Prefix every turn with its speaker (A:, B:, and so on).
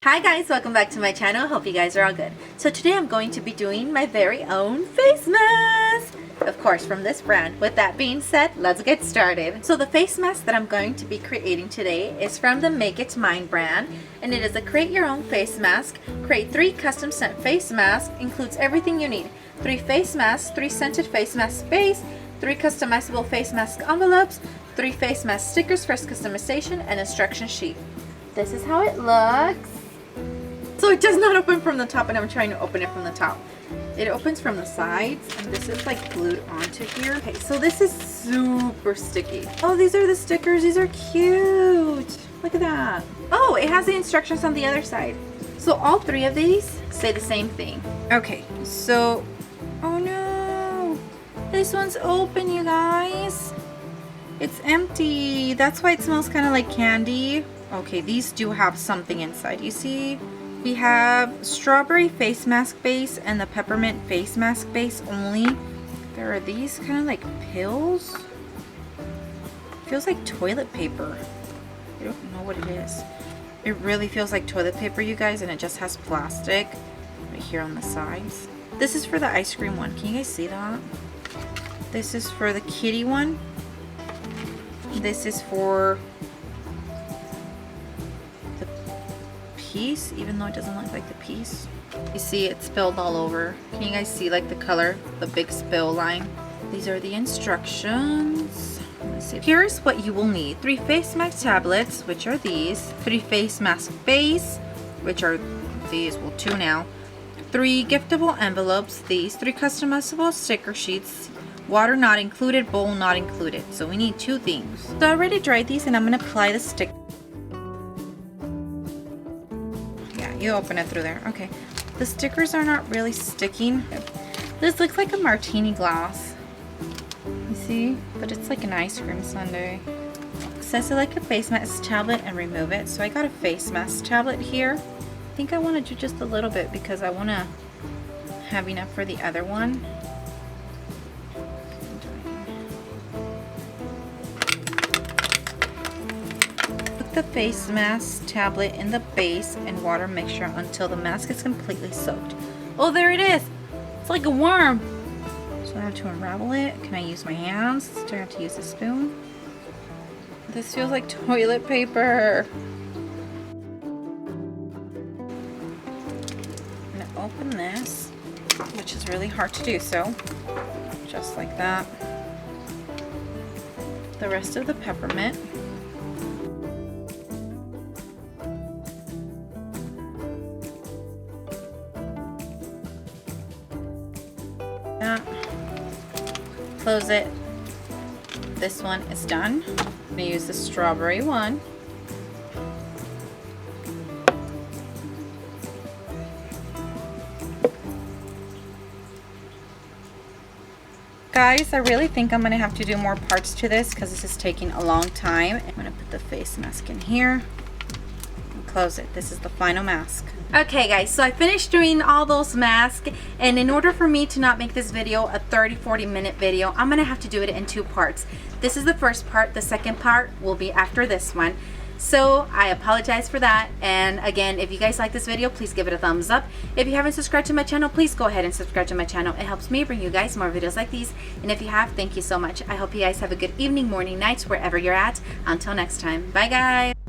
A: Hi guys, welcome back to my channel. Hope you guys are all good. So today I'm going to be doing my very own face mask. Of course, from this brand. With that being said, let's get started. So the face mask that I'm going to be creating today is from the Make It Mine brand. And it is a create your own face mask. Create 3 custom scent face masks. Includes everything you need. 3 face masks, 3 scented face mask base, 3 customizable face mask envelopes, 3 face mask stickers for customization, and instruction sheet. This is how it looks. So it does not open from the top, and I'm trying to open it from the top. It opens from the sides, and this is like glued onto here. Okay, so this is super sticky. Oh, these are the stickers. These are cute. Look at that. Oh, it has the instructions on the other side. So all 3 of these say the same thing. Okay, so, oh no. This one's open, you guys. It's empty. That's why it smells kind of like candy. Okay, these do have something inside. You see? We have strawberry face mask base and the peppermint face mask base only. There are these kind of like pills. Feels like toilet paper. I don't know what it is. It really feels like toilet paper, you guys, and it just has plastic right here on the sides. This is for the ice cream one. Can you guys see that? This is for the kitty one. This is for piece, even though it doesn't look like the piece. You see it spilled all over. Can you guys see like the color, the big spill line? These are the instructions. Let's see. Here's what you will need. 3 face mask tablets, which are these. 3 face mask base, which are these, well 2 now. 3 giftable envelopes, these. 3 customizable sticker sheets. Water not included, bowl not included. So we need 2 things. So I already dried these, and I'm gonna apply the stick. You open it through there. Okay. The stickers are not really sticking. This looks like a martini glass. You see? But it's like an ice cream sundae. It says select a face mask tablet and remove it. So I got a face mask tablet here. I think I want to do just a little bit because I want to have enough for the other one. The face mask tablet in the base and water mixture until the mask is completely soaked. Oh, there it is. It's like a worm. So I have to unravel it. Can I use my hands? Do I have to use a spoon? This feels like toilet paper. I'm gonna open this, which is really hard to do, so just like that. The rest of the peppermint. Close it. This one is done. I'm going to use the strawberry one. Guys, I really think I'm going to have to do more parts to this because this is taking a long time. I'm going to put the face mask in here and close it. This is the final mask. Okay guys, so I finished doing all those masks, and in order for me to not make this video a 30-40 minute video, I'm gonna have to do it in 2 parts. This is the first part. The second part will be after this one. So I apologize for that, and again, if you guys like this video, please give it a thumbs up. If you haven't subscribed to my channel, please go ahead and subscribe to my channel. It helps me bring you guys more videos like these, and if you have, thank you so much. I hope you guys have a good evening, morning, nights, wherever you're at. Until next time, bye guys.